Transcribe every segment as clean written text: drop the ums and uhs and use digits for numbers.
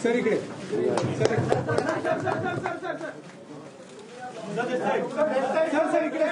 Sir इकडे sir sir इकडे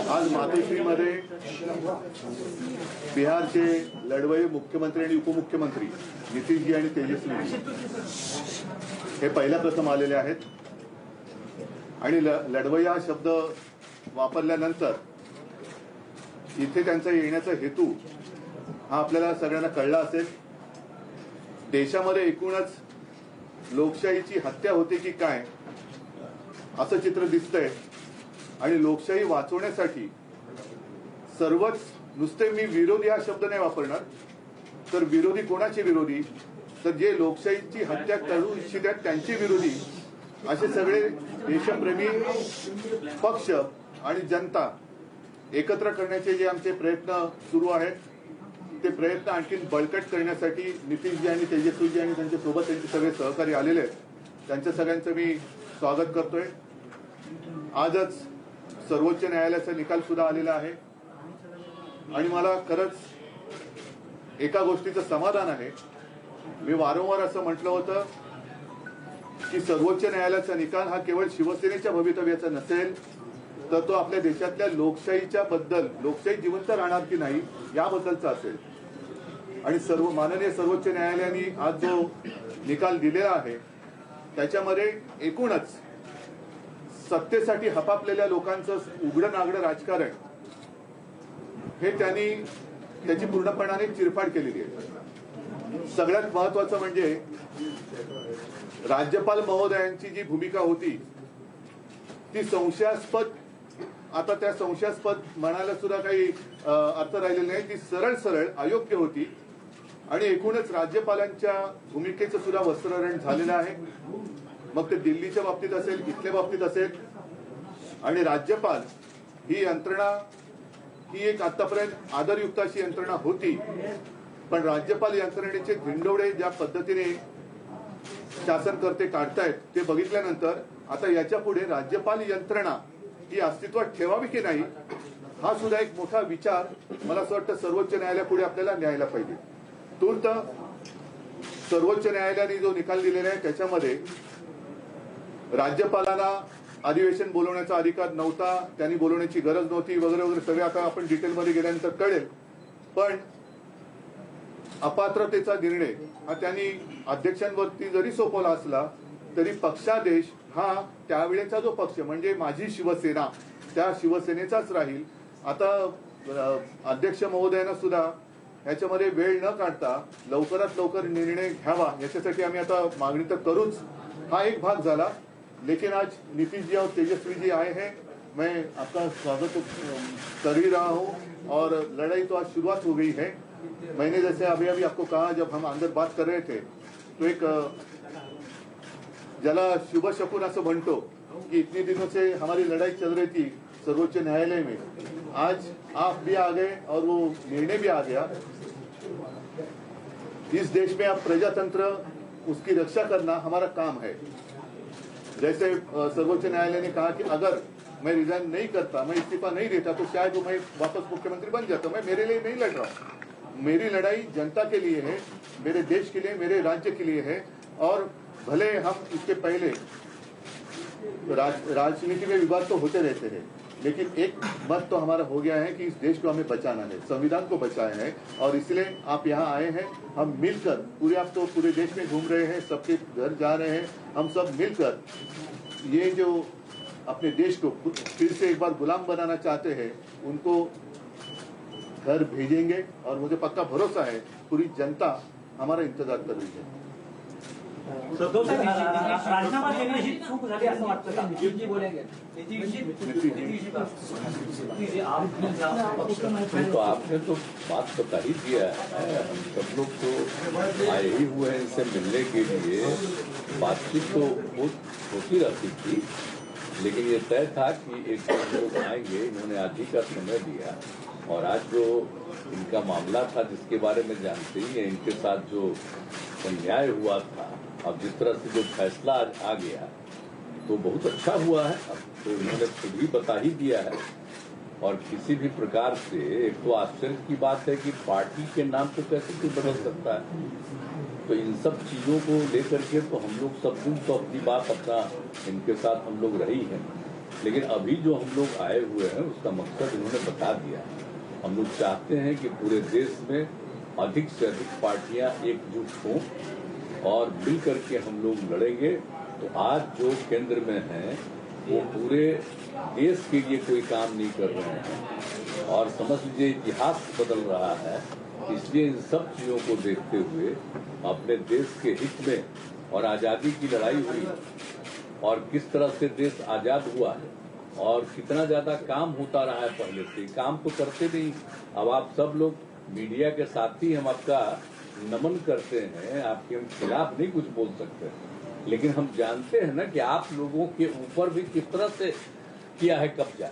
आज मातोश्रीमध्ये बिहारचे लढवय्ये मुख्यमंत्री आणि उपमुख्यमंत्री नितीशजी आणि तेजस्वी हे पहिल्या प्रथम आलेले आहेत आणि लढवय्या हा शब्द वापरल्यानंतर इथे त्यांचा येण्याचा हेतू हा आपल्याला सगळ्यांना कळला असेल। देशामध्ये एकूणच लोकशाहीची हत्या होते की काय असं चित्र दिसतंय आणि लोकशाही वाचवण्यासाठी सर्वच, नुसते मी विरोधी हा शब्द नाही वापरणार, तर विरोधी कोणाचे विरोधी, तर जे लोकशाहीची हत्या करू इच्छितात त्यांचे विरोधी असे सगळे देशप्रेमी पक्ष आणि जनता एकत्र करण्याचे जे आमचे प्रयत्न सुरू आहेत ते प्रयत्न आणखी बळकट करण्यासाठी नितीशजी आणि तेजस्वीजी आणि त्यांच्या सोबत त्यांचे सगळे सहकारी आलेले आहेत, त्यांच्या सगळ्यांचं मी स्वागत करतोय। आजच सर्वोच्च न्यायालयाचा निकाल सुद्धा आलेला आहे आणि मला खरंच एका गोष्टीचं समाधान आहे। मी वारंवार असं म्हटलं होतं की सर्वोच्च न्यायालयाचा निकाल हा केवळ शिवसेनेच्या भवितव्याचा नसेल, तर तो आपल्या देशातल्या लोकशाहीच्या बद्दल, लोकशाही जिवंत राहणार की नाही याबद्दलचा असेल। आणि माननीय सर्वोच्च न्यायालयाने आज जो निकाल दिलेला आहे त्याच्यामध्ये एकूणच सत्तेसाठी हपापलेल्या लोकांचं उघडं नागडं राजकारण हे त्यांनी त्याची पूर्णपणाने चिरफाड केलेली आहे। सगळ्यात महत्वाचं म्हणजे राज्यपाल महोदयांची जी भूमिका होती ती संशयास्पद, आता त्या संशयास्पद म्हणायला सुद्धा काही अर्थ राहिलेला नाही, ती सरळ सरळ अयोग्य होती आणि एकूणच राज्यपालांच्या भूमिकेचं सुद्धा वस्त्रहरण झालेलं आहे. मग ते दिल्लीच्या बाबतीत असेल, इथल्या बाबतीत असेल. आणि राज्यपाल ही यंत्रणा ही एक आतापर्यंत आदरयुक्त अशी यंत्रणा होती, पण राज्यपाल यंत्रणेचे धिंडोळे ज्या पद्धतीने शासनकर्ते काढतायत ते बघितल्यानंतर आता याच्या पुढे राज्यपाल यंत्रणा ही अस्तित्वात ठेवावी की नाही हा सुद्धा एक मोठा विचार मला असं वाटतं सर्वोच्च न्यायालयापुढे आपल्याला न्यायला पाहिजे. तूर्त सर्वोच्च न्यायालयाने जो निकाल दिलेला आहे त्याच्यामध्ये राज्यपालांना अधिवेशन बोलवण्याचा अधिकार नव्हता, त्यांनी बोलवण्याची गरज नव्हती वगैरे वगैरे सगळे आता आपण डिटेलमध्ये गेल्यानंतर कळेल. पण अपात्रतेचा निर्णय हा त्यांनी अध्यक्षांवरती जरी सोपवला असला तरी पक्षादेश हा त्यावेळेचा जो पक्ष म्हणजे माझी शिवसेना त्या शिवसेनेचाच राहील. आता अध्यक्ष महोदयांना सुद्धा याच्यामध्ये वेळ न काढता लवकरात लवकर निर्णय घ्यावा याच्यासाठी आम्ही आता मागणी तर करूच. हा एक भाग झाला. लेकिन आज नीतीश जी और तेजस्वी जी आए हैं, मैं आपका स्वागत कर ही रहा हूं और लड़ाई तो आज शुरुआत हो गई है. मैंने जैसे अभी अभी आपको कहा जब हम अंदर बात कर रहे थे तो एक ज्याला शुभ शकुन असं म्हणतो कि इतने दिनों से हमारी लड़ाई चल रही थी सर्वोच्च न्यायालय में, आज आप भी आ गए और वो निर्णय भी आ गया. इस देश में अब प्रजातंत्र उसकी रक्षा करना हमारा काम है. जैसे सर्वोच्च न्यायालय ने कहा कि अगर मैं रिजाइन नहीं करता, मैं इस्तीफा नहीं देता तो शायद वो मैं वापस मुख्यमंत्री बन जाता. मैं मेरे लिए नहीं लड़ रहा हूं, मेरी लड़ाई जनता के लिए है, मेरे देश के लिए, मेरे राज्य के लिए है. और भले हम इसके पहले राजनीति में विवाद तो होते रहते हैं, लेकिन एक मत तो हमारा हो गया है कि इस देश को हमें बचाना है, संविधान को बचाना है. और इसलिए आप यहाँ आए हैं, हम मिलकर पूरे, आप तो पूरे देश में घूम रहे हैं, सबके घर जा रहे हैं, हम सब मिलकर ये जो अपने देश को फिर से एक बार गुलाम बनाना चाहते हैं उनको घर भेजेंगे. और मुझे पक्का भरोसा है पूरी जनता हमारा इंतजार कर रही है. राजीनामा देण्याची चूक झाली असं वाटतं का? जी बोलेंगे तो आपने तो बात बता ही दिया है. हम सब लोग तो आए ही हुए हैं इनसे मिलने के लिए. बातचीत तो बहुत होती रहती थी, लेकिन ये तय था कि एक लोग आएंगे. इन्होंने आज ही का समय दिया और आज जो इनका मामला था जिसके बारे में जानते ही हैं, इनके साथ जो अन्याय हुआ था, अब जिस तरह से जो फैसला आज आ गया तो बहुत अच्छा हुआ है. अब तो इन्होंने खुद ही बता ही दिया है. और किसी भी प्रकार से एक तो आश्चर्य की बात है कि पार्टी के नाम को कैसे कोई बदल सकता है. तो इन सब चीजों को लेकर के तो हम लोग सब दिन तो अपनी बात अपना इनके साथ हम लोग रही हैं, लेकिन अभी जो हम लोग आए हुए हैं उसका मकसद इन्होंने बता दिया. हम लोग चाहते हैं कि पूरे देश में अधिक से अधिक पार्टियां एकजुट हों और मिल करके हम लोग लड़ेंगे. तो आज जो केंद्र में हैं वो पूरे देश के लिए कोई काम नहीं कर रहे हैं और समझ लीजिए इतिहास बदल रहा है. इसलिए इन सब चीजों को देखते हुए अपने देश के हित में और आजादी की लड़ाई हुई और किस तरह से देश आजाद हुआ है और कितना ज्यादा काम होता रहा है. पहले से काम तो करते नहीं. अब आप सब लोग मीडिया के साथी हम आपका नमन करते हैं, आपके हम खिलाफ नहीं कुछ बोल सकते, लेकिन हम जानते हैं ना कि आप लोगों के ऊपर भी किस तरह से किया है कब्जा.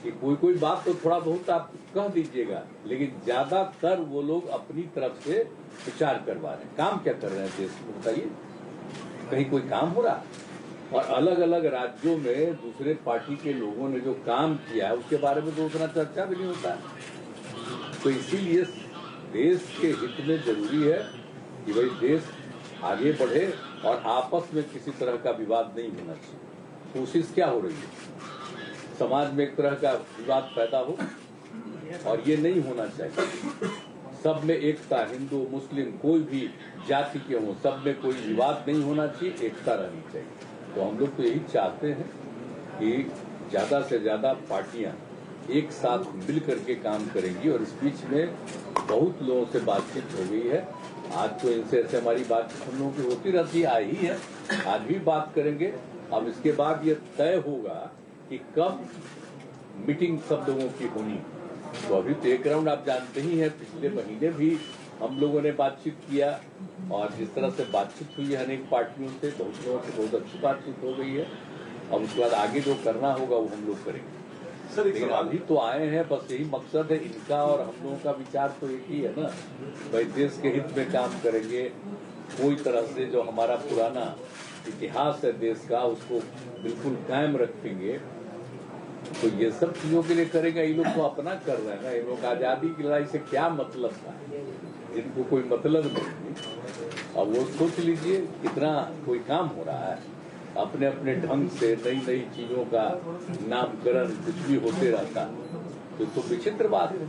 कि कोई बात तो थोड़ा बहुत आप कह दीजिएगा, लेकिन ज्यादातर वो लोग अपनी तरफ से विचार करवा रहे हैं. काम क्या कर रहे हैं देश में बताइए? कहीं कोई काम हो रहा? और अलग अलग राज्यों में दूसरे पार्टी के लोगों ने जो काम किया है उसके बारे में तो उतना चर्चा भी नहीं होता है. तो इसीलिए देश के हित में जरूरी है कि भाई देश आगे बढ़े और आपस में किसी तरह का विवाद नहीं होना चाहिए. कोशिश क्या हो रही है? समाज में एक तरह का विवाद पैदा हो और ये नहीं होना चाहिए. सब में एकता, हिंदू मुस्लिम कोई भी जाति के हो, सब में कोई विवाद नहीं होना चाहिए, एकता रहनी चाहिए. तो हम लोग तो यही चाहते हैं कि ज्यादा से ज्यादा पार्टियां एक साथ मिल करके काम करेंगी. और इस बीच में बहुत लोगों से बातचीत हो गई है आज तो इनसे ऐसे हमारी बात हम लोगों की होती रहती है, आई है, आज भी बात करेंगे। अब इसके बाद ये तय होगा कि कब मीटिंग सब लोगों की होनी। तो अभी तो एक राउंड आप जानते ही हैं, पिछले महीने भी हम लोगों ने बातचीत किया और जिस तरह से बातचीत हुई है अनेक पार्टियों से, बहुत लोगों से बहुत अच्छी बातचीत हो गई है। अब उसके बाद आगे जो करना होगा वो हम लोग करेंगे। लेकिन अभी तो आए हैं, बस यही मकसद है इनका और हम लोगों का विचार तो एक ही है ना, भाई देश के हित में काम करेंगे। कोई तरह से जो हमारा पुराना इतिहास है देश का उसको बिल्कुल कायम रखेंगे। तो ये सब चीजों के लिए करेंगे। ये लोग तो अपना कर रहे हैं ना, इन लोग आजादी की लड़ाई से क्या मतलब था, जिनको कोई मतलब नहीं। अब वो सोच लीजिए कितना कोई काम हो रहा है, अपने अपने ढंग से नई नई चीजों का नामकरण कुछ भी होते रहता है। तो विचित्र बात है।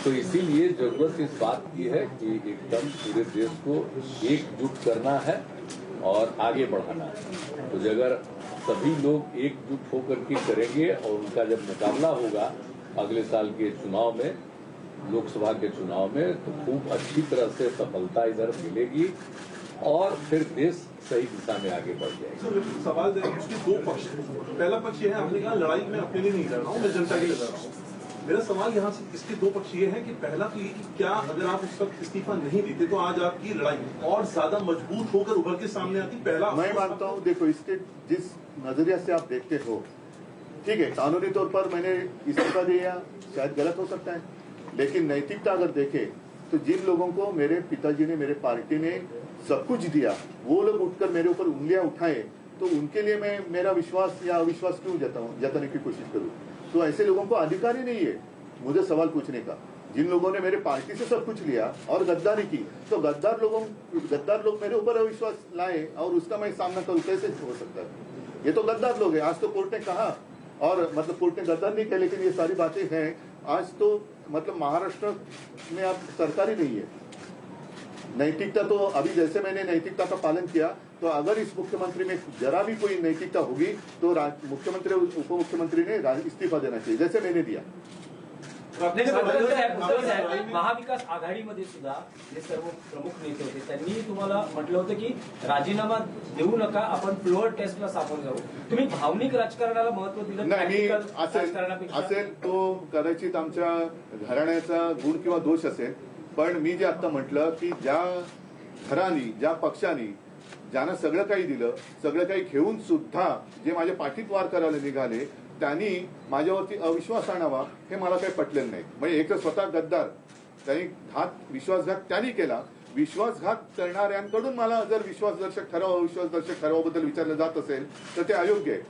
तो इसीलिए जरूरत इस बात की है कि एकदम पूरे देश को एकजुट करना है और आगे बढ़ाना है। तो अगर सभी लोग एकजुट होकर के करेंगे और उनका जब मुकाबला होगा अगले साल के चुनाव में, लोकसभा के चुनाव में, तो खूब अच्छी तरह से सफलता इधर मिलेगी और फिर देश सही दिशा में आगे बढ़ जाएगा। सर सवाल उसके दो पक्ष हैं। पहला पक्ष ये है, आपने कहा लड़ाई में अपने लिए नहीं लड़ रहा हूँ, मैं जनता के लिए लड़ रहा हूँ। मेरा सवाल यहाँ से इसके दो पक्ष ये है कि पहला तो ये कि क्या अगर आप उस वक्त इस्तीफा नहीं देते तो आज आपकी लड़ाई और ज्यादा मजबूत होकर उभर के सामने आती। पहला मैं मानता हूँ, देखो इसके जिस नजरिया से आप देखते हो, ठीक है, कानूनी तौर पर मैंने इस्तीफा दिया, शायद गलत हो सकता है, लेकिन नैतिकता अगर देखे तो जिन लोगों को मेरे पिताजी ने, मेरे पार्टी ने सब कुछ दिया, वो लोग उठकर मेरे ऊपर उंगलियां उठाए, तो उनके लिए मैं मेरा विश्वास या अविश्वास क्यों जताने की कोशिश करूं। तो ऐसे लोगों को अधिकार ही नहीं है मुझे सवाल पूछने का। जिन लोगों ने मेरे पार्टी से सब कुछ लिया और गद्दारी की, तो गद्दार लोग मेरे ऊपर अविश्वास लाए और उसका मैं सामना करूं, कैसे हो सकता है? ये तो गद्दार लोग हैं। आज तो कोर्ट ने कहा, और मतलब कोर्ट ने गद्दार नहीं किया, लेकिन ये सारी बातें हैं। आज तो मतलब महाराष्ट्र में आप सरकार ही नहीं है। नैतिकता तो अभी जैसे मैंने नैतिकता का पालन किया, तो अगर इस मुख्यमंत्री में जरा भी कोई नैतिकता होगी तो मुख्यमंत्री उप मुख्यमंत्री ने इस्तीफा देना चाहिए, जैसे मैंने दिया। महाविकास आघाडीमध्ये सुद्धा जे सर्व प्रमुख नेते होते त्यांनी तुम्हाला म्हटलं होतं की राजीनामा देऊ नका, आपण फ्लोअर टेस्टला सामोरं जाऊ। तुम्ही भावनिक राजकारणाला महत्व दिलं नाही, असेल तो कदाचित आमच्या घराण्याचा गुण किंवा दोष असेल, पण मी जे आता म्हटलं की ज्या घराणी, ज्या पक्षांनी ज्यांना सगळं काही दिलं, सगळं काही घेऊन सुद्धा जे माझ्या पाठीत वार करायला निघाले, त्यांनी माझ्यावरती अविश्वास आणावा हे मला काही पटलेलं नाही। म्हणजे एक स्वतः गद्दार, त्यांनी विश्वासघात त्यांनी केला। विश्वासघात करणाऱ्यांकडून मला जर विश्वासदर्शक ठराव, अविश्वासदर्शक ठरावाबद्दल विचारलं जात असेल तर ते अयोग्य आहे।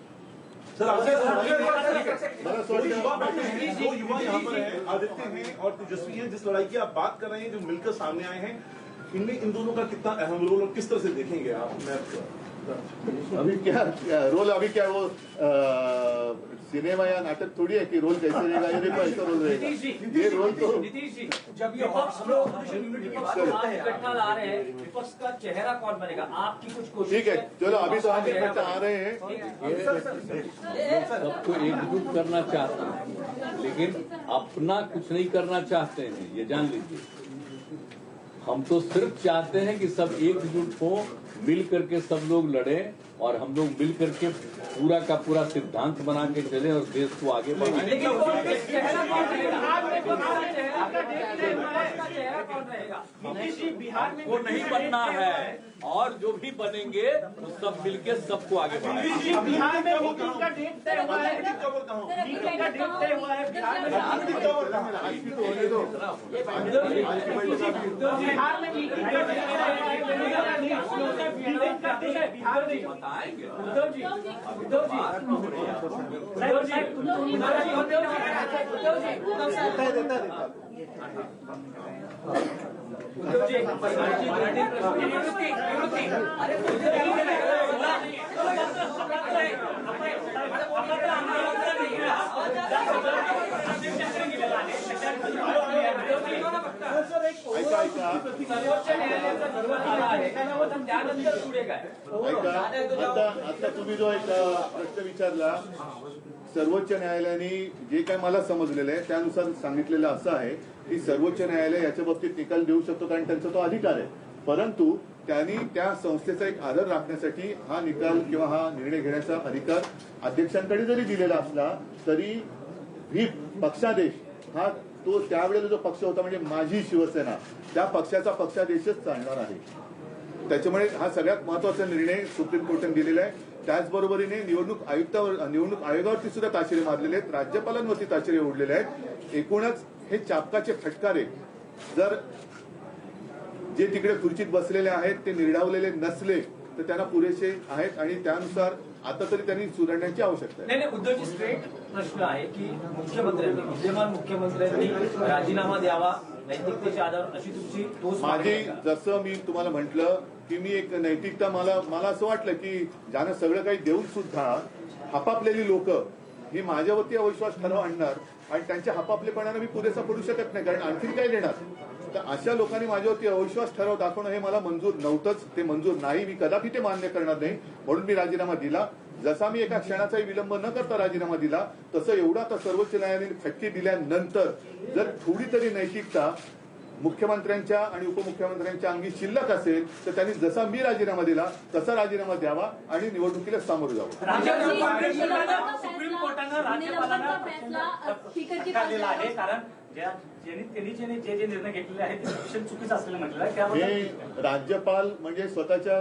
सर जो युवा यहाँ पर है, आदित्य हैं और तेजस्वी हैं, जिस लड़ाई की आप बात कर रहे हैं, जो मिलकर सामने आए हैं, इनमें इन दोनों का कितना अहम रोल और किस तरह से देखेंगे आप? अभी क्या रोल, अभी क्या वो सिनेमा या नाटक थोड़ी है कि रोल कैसे रहेगा, ये देखो ऐसा रोल रहेगा। ये रोल तो नीतीश जी, जब ये इकट्ठा ला रहे हैं, विपक्ष का चेहरा कौन बनेगा? आपकी कुछ कोशिश? ठीक है, चलो अभी तो हम इकट्ठा आ रहे हैं। सबको एकजुट करना चाहते हैं, लेकिन अपना कुछ नहीं करना चाहते हैं, ये जान लीजिए। हम तो सिर्फ चाहते हैं कि सब एकजुट हो, मिल करके सब लोग लड़े और हम लोग मिल करके पूरा का पूरा सिद्धांत बना के चले और देश को आगे बढ़ाएं। वो नहीं बनना है, और जो भी बनेंगे तो सब मिलके सबको आगे बढ़ाएंगे। बिहार में मीटिंग का डेट तय हुआ है, मीटिंग का डेट तय हुआ है बिहार में। बिहार में मीटिंग का डेट है बिहार में, बताएंगे। उद्धव जी सर्वोच्च न्यायालयाचा निर्णय आला आहे, त्यानंतर पुढे काय? आता तुम्ही जो एक प्रश्न विचारला, सर्वोच्च न्यायालयाने जे काय मला समजलेलं आहे त्यानुसार सांगितलेलं असं आहे की सर्वोच्च न्यायालय याच्या बाबतीत निकाल देऊ शकतो, कारण त्यांचा तो अधिकार आहे. परंतु त्यांनी त्या संस्थेचा एक आदर राखण्यासाठी हा निकाल किंवा हा निर्णय घेण्याचा अधिकार अध्यक्षांकडे जरी दिलेला असला तरी व्हीप पक्षादेश हा तो त्यावेळेला जो पक्ष होता म्हणजे माझी शिवसेना त्या पक्षाचा पक्षादेशच चालणार आहे. त्याच्यामुळे हा सगळ्यात महत्वाचा निर्णय सुप्रीम कोर्टाने दिलेला आहे. त्याचबरोबरीने निवडणूक आयोगावरती सुद्धा ताशेरे मारलेले आहेत, राज्यपालांवरती ताशेरे ओढलेले आहेत. एकूणच हे चापकाचे फटकारे जर जे तिकडे खुर्चीत बसलेले आहेत ते निर्डावलेले नसले तर त्यांना पुरेसे आहेत आणि त्यानुसार आता तरी त्यांनी सुधारण्याची आवश्यकता आहे. नाही, उद्धवजी स्ट्रेट प्रश्न आहे की मुख्यमंत्र्यांनी विद्यमान मुख्यमंत्र्यांनी राजीनामा द्यावा नैतिकतेच्या आधारावर, अशी तुमची ठोस मागणी माझी आहे का? जसं मी तुम्हाला म्हटलं की मी एक नैतिकता मला असं वाटलं की ज्यानं सगळं काही देऊन सुद्धा हपापलेली लोक ही माझ्यावरती अविश्वास ठराव आणणार आणि त्यांच्या हपापलेपणानं मी पुरेसा पडू शकत नाही, कारण आणखीन काय देणार. तर अशा लोकांनी माझ्यावरती अविश्वास ठराव दाखवणं हे मला मंजूर नव्हतंच, ते मंजूर नाही, मी कदापि ते मान्य करणार नाही. म्हणून मी राजीनामा दिला. जसा मी एका क्षणाचाही विलंब न करता राजीनामा दिला तसं एवढा आता सर्वोच्च न्यायालयाने फटके दिल्यानंतर जर थोडी तरी नैतिकता मुख्यमंत्र्यांच्या आणि उपमुख्यमंत्र्यांच्या अंगी शिल्लक असेल तर त्यांनी जसा मी राजीनामा दिला तसा राजीनामा द्यावा आणि निवडणुकीला सामोरं जावं. सुप्रीम कोर्टानं राज्यपालांना फटका दिला आहे, कारण त्यांनी जे निर्णय घेतलेले आहेत ते शिक्षण चुकीचं असलेलं म्हटलं आहे. त्यामुळे हे राज्यपाल म्हणजे स्वतःच्या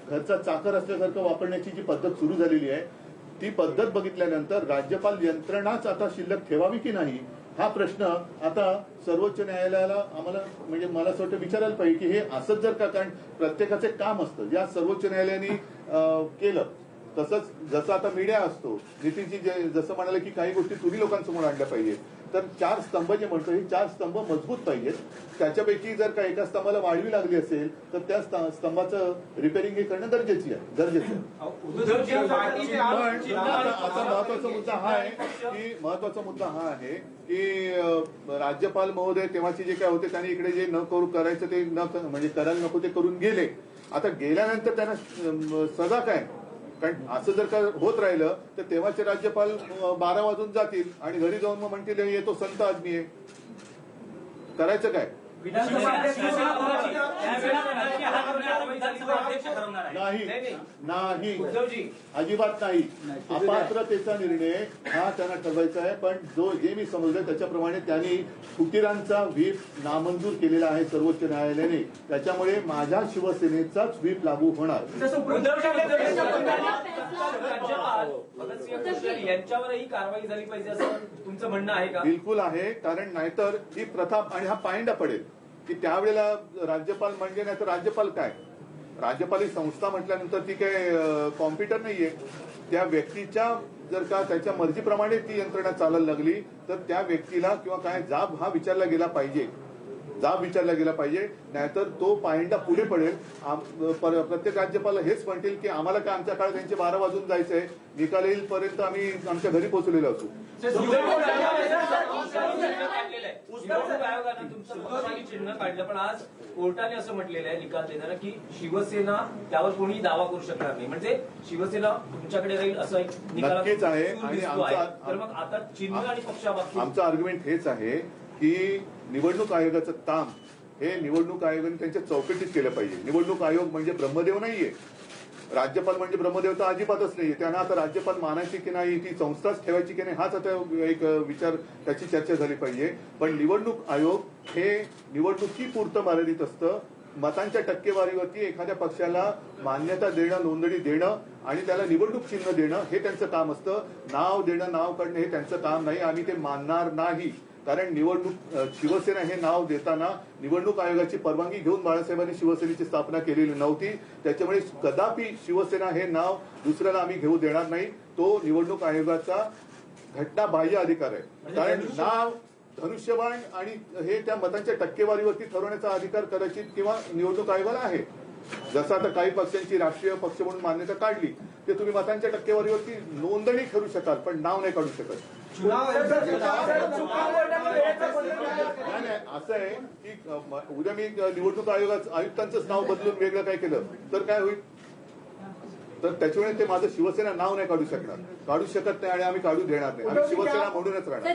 घरचा चाकर असल्यासारखं वापरण्याची जी पद्धत सुरू झालेली आहे ती पद्धत बघितल्यानंतर राज्यपाल यंत्रणाच आता शिल्लक ठेवावी की नाही हा प्रश्न आता सर्वोच्च न्यायालयाला आम्हाला म्हणजे मला असं वाटतं विचारायला पाहिजे की हे असंच जर का, कारण प्रत्येकाचे काम असतं ज्या सर्वोच्च न्यायालयाने केलं तसंच जसं आता मीडिया असतो, नितीनजी जसं म्हणाले की काही गोष्टी तुम्ही लोकांसमोर आणल्या पाहिजेत, तर 4 स्तंभ जे म्हणतो हे 4 स्तंभ मजबूत पाहिजेत. त्याच्यापैकी जर का एका स्तंभाला वाढवी लागली असेल तर त्या स्तंभाचं रिपेअरिंग हे करणं गरजेचं आहे. पण आता महत्वाचा मुद्दा हा आहे की राज्यपाल महोदय तेव्हाचे जे काय होते त्यांनी इकडे जे करायचं ते म्हणजे करायला नको ते करून गेले. आता गेल्यानंतर त्यांना सजा काय, कारण असं जर का होत राहिलं तर तेव्हाचे राज्यपाल 12 वाजून जातील आणि घरी जाऊन मग म्हणतील येतो संत आदमी आहे, करायचं काय. नाही अजिबात नाही. अपात्रतेचा निर्णय हा त्यांना ठरवायचा आहे, पण जे मी समजलं त्याच्याप्रमाणे त्यांनी फुटीरांचा व्हीप नामंजूर केलेला आहे सर्वोच्च न्यायालयाने, त्याच्यामुळे माझ्या शिवसेनेचाच व्हीप लागू होणार. यांच्यावरही कारवाई झाली पाहिजे असं तुमचं म्हणणं आहे का? बिलकुल आहे, कारण नाहीतर ही प्रथा आणि हा पायंडा पडेल की त्यावेळेला राज्यपाल म्हणजे नाही तर राज्यपाल काय, राज्यपाल ही संस्था म्हटल्यानंतर ती काय कॉम्प्युटर नाहीये. त्या व्यक्तीच्या जर का त्याच्या मर्जीप्रमाणे ती यंत्रणा चालायला लागली तर त्या व्यक्तीला किंवा काय जाब हा विचारला गेला पाहिजे, नाहीतर तो पायंडा पुढे पडेल. प्रत्येक राज्यपाल हेच म्हणतील की आम्हाला काय आमच्या काळात त्यांचे 12 वाजून जायचंय, निकाल येईपर्यंत आम्ही आमच्या घरी पोहोचलेलो असू. आयोगानं तुमचं चिन्ह काढलं, पण आज कोर्टाने असं म्हटलेलं आहे निकाल देताना की शिवसेना त्यावर कोणी दावा करू शकणार नाही, म्हणजे शिवसेना तुमच्याकडे राहील असं एक नक्कीच आहे. आणि तर मग आता चिन्ह आणि पक्षाबाबतीत आमचं आर्ग्युमेंट हेच आहे की निवडणूक आयोगाचं काम हे निवडणूक आयोगाने त्यांच्या चौकटीत केलं पाहिजे. निवडणूक आयोग म्हणजे ब्रह्मदेव नाहीये, राज्यपाल म्हणजे ब्रह्मदेव तर अजिबातच नाहीये. त्यांना आता राज्यपाल मानायची की नाही, ती संस्थाच ठेवायची की नाही हाच आता एक विचार त्याची चर्चा झाली पाहिजे. पण निवडणूक आयोग हे निवडणुकीपुरतं मर्यादित असतं. मतांच्या टक्केवारीवरती एखाद्या पक्षाला मान्यता देणं, नोंदणी देणं आणि त्याला निवडणूक चिन्ह देणं हे त्यांचं काम असतं. नाव देणं, नाव काढणं हे त्यांचं काम नाही. आम्ही ते मानणार नाही, कारण शिवसेना हे नाव देताना निवडणूक आयोगाची परवानगी घेऊन बाळासाहेबांनी शिवसेनेची स्थापना केलेली नव्हती. त्याच्यामुळे कदापि शिवसेना हे नाव दुसऱ्याला आम्ही घेऊ देणार नाही. तो निवडणूक आयोगाचा घटनाबाह्य अधिकार आहे, कारण नाव धनुष्यबाण आणि हे त्या मतांच्या टक्केवारीवरती ठरवण्याचा अधिकार कदाचित किंवा निवडणूक आयोगाला आहे. जसं आता काही पक्षांची राष्ट्रीय पक्ष म्हणून मान्यता काढली ते तुम्ही मतांच्या टक्केवारीवरती नोंदणी करू शकाल, पण नाव नाही काढू शकत. नाही असं आहे की उद्या मी निवडणूक आयुक्तांचंच नाव बदलून वेगळं काय केलं तर काय होईल, तर त्याच्यामुळे ते माझं शिवसेना नाव नाही काढू शकत नाही आणि आम्ही काढू देणार नाही. आम्ही शिवसेना म्हणूनच राहणार.